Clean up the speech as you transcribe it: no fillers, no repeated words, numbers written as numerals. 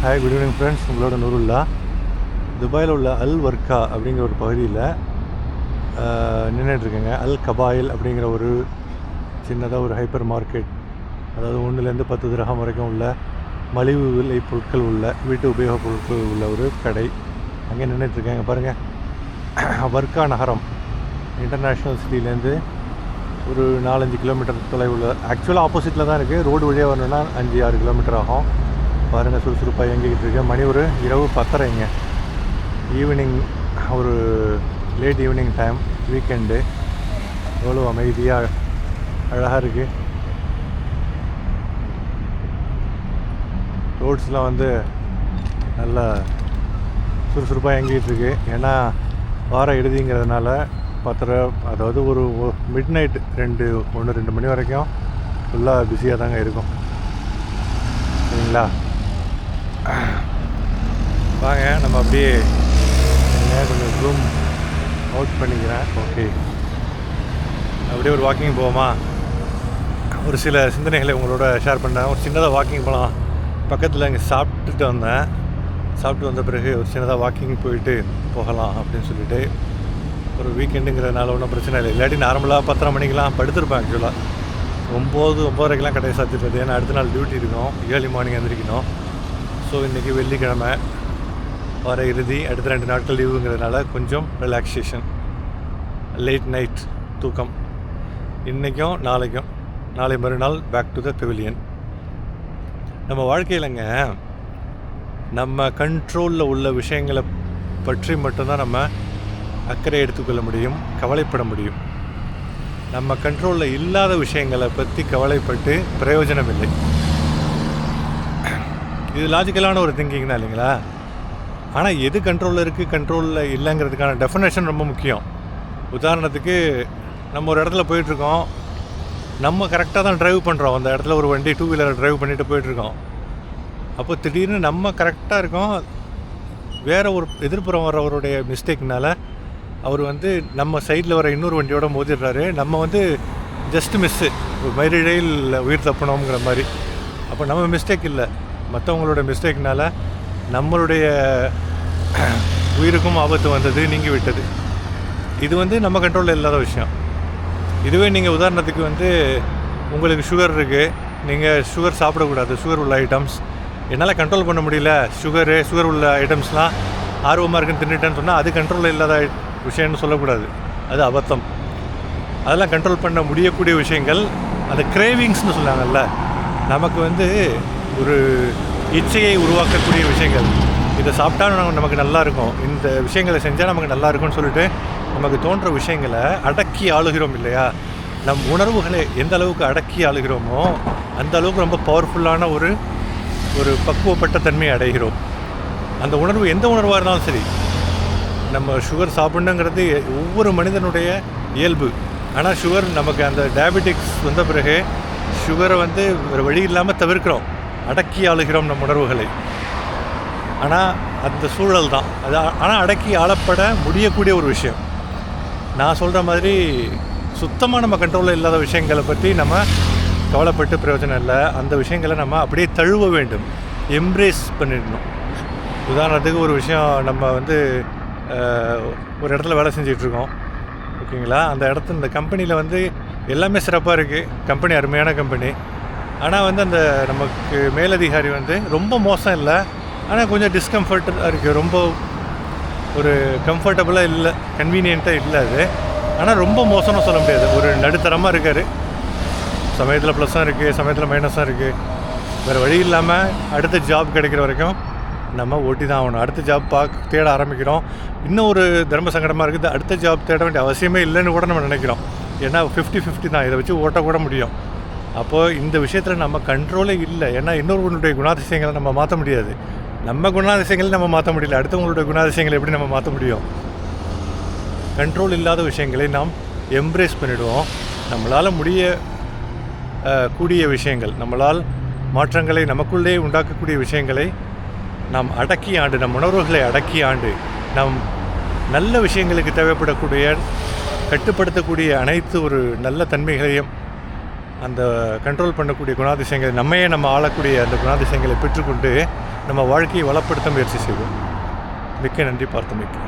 Hi, good evening friends. உங்களோட நூருல்லா. துபாயில் உள்ள அல் வர்க்கா அப்படிங்கிற ஒரு பகுதியில் நின்றுட்டுருக்கேங்க. அல் கபாயில் அப்படிங்கிற ஒரு சின்னதாக ஒரு ஹைப்பர் மார்க்கெட், அதாவது 1லேருந்து 10 திரகம் வரைக்கும் உள்ள மலிவு விலை பொருட்கள் உள்ள வீட்டு உபயோகப் பொருட்கள் உள்ள ஒரு கடை. அங்கே நின்றுட்டுருக்கேங்க. பாருங்கள், வர்க்கா நகரம் இன்டர்நேஷ்னல் சிட்டிலேருந்து ஒரு 4-5 கிலோமீட்டர் தொலைவில், ஆக்சுவலாக ஆப்போசிட்டில் தான் இருக்குது. ரோடு வழியாக வரணுன்னா 5-6 கிலோமீட்டர் ஆகும். பாருங்கள், சுறுசுறுப்பாக இயங்கிக்கிட்டு இருக்கேன். மணி ஒரு இரவு 10:30ங்க. ஈவினிங், ஒரு லேட் ஈவினிங் டைம், வீக்கெண்டு. எவ்வளோ அமைதியாக அழகாக இருக்குது. ரோட்ஸ்லாம் வந்து நல்லா சுறுசுறுப்பாக இயங்கிக்கிட்டு இருக்கு. ஏன்னா வார இறுதிங்கிறதுனால 10:30, அதாவது ஒரு மிட் நைட் 1-2 மணி வரைக்கும் ஃபுல்லாக பிஸியாக தாங்க இருக்கும். சரிங்களா? வாங்க, நம்ம அப்படியே கொஞ்சம் ஜூம் அவுட் பண்ணிக்கிறேன். ஓகே, அப்படியே ஒரு வாக்கிங் போவோமா? ஒரு சில சிந்தனைகளை உங்களோட ஷேர் பண்ணேன். ஒரு சின்னதாக வாக்கிங் போகலாம். பக்கத்தில் இங்கே சாப்பிட்டு வந்த பிறகு ஒரு சின்னதாக வாக்கிங் போயிட்டு போகலாம் அப்படின்னு சொல்லிட்டு. ஒரு வீக்கெண்டுங்கிறதுனால ஒன்றும் பிரச்சனை இல்லை. இல்லாட்டி நார்மலாக 10:30 மணிக்கெலாம் படுத்துருப்பேன். ஆக்சுவலாக 9-9:30க்கெலாம் கடையை சாத்திடுறது. ஏன்னா அடுத்த நாள் டியூட்டி இருக்கும், ஏர்லி மார்னிங் எழுந்திரிக்கணும். ஸோ இன்றைக்கி வெள்ளிக்கிழமை, வார இறுதி, அடுத்த 2 நாட்கள் லீவுங்கிறதுனால கொஞ்சம் ரிலாக்ஸேஷன், லேட் நைட் தூக்கம். இன்றைக்கும் நாளைக்கும், நாளை மறுநாள் பேக் டு த பெவிலியன். நம்ம வாழ்க்கையிலங்க, நம்ம கண்ட்ரோலில் உள்ள விஷயங்களை பற்றி மட்டும்தான் நம்ம அக்கறை எடுத்துக்கொள்ள முடியும், கவலைப்பட முடியும். நம்ம கண்ட்ரோலில் இல்லாத விஷயங்களை பற்றி கவலைப்பட்டு பிரயோஜனம் இல்லை. இது லாஜிக்கலான ஒரு திங்கிங் தான், இல்லைங்களா? ஆனால் எது கண்ட்ரோலில் இருக்குது, கண்ட்ரோலில் இல்லைங்கிறதுக்கான டெஃபினேஷன் ரொம்ப முக்கியம். உதாரணத்துக்கு, நம்ம ஒரு இடத்துல போயிட்டுருக்கோம், நம்ம கரெக்டாக தான் ட்ரைவ் பண்ணுறோம். அந்த இடத்துல ஒரு வண்டி 2 வீலர் ட்ரைவ் பண்ணிவிட்டு போயிட்டுருக்கோம். அப்போ திடீர்னு நம்ம கரெக்டாக இருக்கோம், வேறு ஒரு எதிர்ப்புறம் வரவருடைய மிஸ்டேக்னால் அவர் வந்து நம்ம சைடில் வர இன்னொரு வண்டியோட மோதிடுறாரு. நம்ம வந்து ஜஸ்ட் மிஸ்ஸு, ஒரு மயிரிழையில் உயிர் தப்பணுங்கிற மாதிரி. அப்போ நம்ம மிஸ்டேக் இல்லை, மற்றவங்களோட மிஸ்டேக்னால நம்மளுடைய உயிருக்கும் ஆபத்து வந்தது, நீங்கி விட்டது. இது வந்து நம்ம கண்ட்ரோலில் இல்லாத விஷயம். இதுவே நீங்கள் உதாரணத்துக்கு வந்து உங்களுக்கு சுகர் இருக்குது, நீங்கள் சுகர் சாப்பிடக்கூடாது, சுகர் உள்ள ஐட்டம்ஸ் என்னால் கண்ட்ரோல் பண்ண முடியல, சுகர் உள்ள ஐட்டம்ஸ்லாம் ஆர்வமாக இருக்குன்னு தின்னுட்டேன்னு சொன்னால் அது கண்ட்ரோலில் இல்லாத விஷயம்னு சொல்லக்கூடாது. அது அபத்தம். அதெல்லாம் கண்ட்ரோல் பண்ண முடியக்கூடிய விஷயங்கள். அந்த கிரேவிங்ஸ்னு சொன்னாங்கல்ல, நமக்கு வந்து ஒரு இச்சையை உருவாக்கக்கூடிய விஷயங்கள். இதை சாப்பிட்டா நமக்கு நல்லா இருக்கும், இந்த விஷயங்களை செஞ்சால் நமக்கு நல்லா இருக்கும்னு சொல்லிட்டு நமக்கு தோன்ற விஷயங்களை அடக்கி ஆளுகிறோம் இல்லையா? நம் உணர்வுகளை எந்த அளவுக்கு அடக்கி ஆளுகிறோமோ அந்த அளவுக்கு ரொம்ப பவர்ஃபுல்லான ஒரு பக்குவப்பட்ட தன்மையை அடைகிறோம். அந்த உணர்வு எந்த உணர்வாக இருந்தாலும் சரி, நம்ம சுகர் சாப்பிடணுங்கிறது ஒவ்வொரு மனிதனுடைய இயல்பு. ஆனால் சுகர் நமக்கு அந்த டயபெட்டிக்ஸ் வந்த பிறகு சுகரை வந்து வேறு வழி இல்லாமல் தவிர்க்கிறோம், அடக்கி ஆளுகிறோம் நம் உணர்வுகளை. ஆனால் அந்த சூழல் தான் அது. ஆனால் அடக்கி ஆளப்பட முடியக்கூடிய ஒரு விஷயம். நான் சொல்கிற மாதிரி சுத்தமாக நம்ம கண்ட்ரோலில் இல்லாத விஷயங்களை பற்றி நம்ம கவலைப்பட்டு பிரயோஜனம் இல்லை. அந்த விஷயங்களை நம்ம அப்படியே தழுவ வேண்டும், எம்ப்ரேஸ் பண்ணிடணும். உதாரணத்துக்கு ஒரு விஷயம், நம்ம வந்து ஒரு இடத்துல வேலை செஞ்சிட்ருக்கோம், ஓகேங்களா? அந்த இந்த கம்பெனியில் வந்து எல்லாமே சிறப்பாக இருக்குது, கம்பெனி அருமையான கம்பெனி. ஆனால் வந்து அந்த நமக்கு மேலதிகாரி வந்து ரொம்ப மோசம் இல்லை, ஆனால் கொஞ்சம் டிஸ்கம்ஃபர்ட்டாக இருக்குது, ரொம்ப ஒரு கம்ஃபர்டபுளாக இல்லை, கன்வீனியண்ட்டாக இல்லை அது. ஆனால் ரொம்ப மோசம்னு சொல்ல முடியாது, ஒரு நடுத்தரமாக இருக்கார். சமயத்தில் ப்ளஸ்ஸும் இருக்குது, சமயத்தில் மைனஸும் இருக்குது. வேறு வழி இல்லாமல் அடுத்த ஜாப் கிடைக்கிற வரைக்கும் நம்ம ஓட்டி தான் ஆகணும். அடுத்த ஜாப் தேட ஆரம்பிக்கிறோம். இன்னும் ஒரு தர்ம சங்கடமாக இருக்குது, அடுத்த ஜாப் தேட வேண்டிய அவசியமே இல்லைன்னு கூட நம்ம நினைக்கிறோம். ஏன்னா 50-50 தான், இதை வச்சு ஓட்டக்கூட முடியும். அப்போது இந்த விஷயத்தில் நம்ம கண்ட்ரோலே இல்லை. ஏன்னா இன்னொருவனுடைய குணாதிசயங்களை நம்ம மாற்ற முடியாது, நம்ம குணாதிசயங்களை நம்ம மாற்ற முடியல, அடுத்தவங்களுடைய குணாதிசயங்களை எப்படி நம்ம மாற்ற முடியும்? கண்ட்ரோல் இல்லாத விஷயங்களை நாம் எம்ப்ரேஸ் பண்ணிவிடுவோம். நம்மளால் கூடிய விஷயங்கள், நம்மளால் மாற்றங்களை நமக்குள்ளே உண்டாக்கக்கூடிய விஷயங்களை நாம் அடக்கி ஆண்டு, நம் உணர்வுகளை அடக்கி ஆண்டு, நம் நல்ல விஷயங்களுக்கு தேவைப்படக்கூடிய கட்டுப்படுத்தக்கூடிய அனைத்து ஒரு நல்ல தன்மைகளையும் அந்த கண்ட்ரோல் பண்ணக்கூடிய குணாதிசயங்கள், நம்ம ஆளக்கூடிய அந்த குணாதிசயங்களை பெற்றுக்கொண்டு நம்ம வாழ்க்கையை வளப்படுத்த முயற்சி செய்வோம். மிக்க நன்றி, பார்த்தமைக்கு.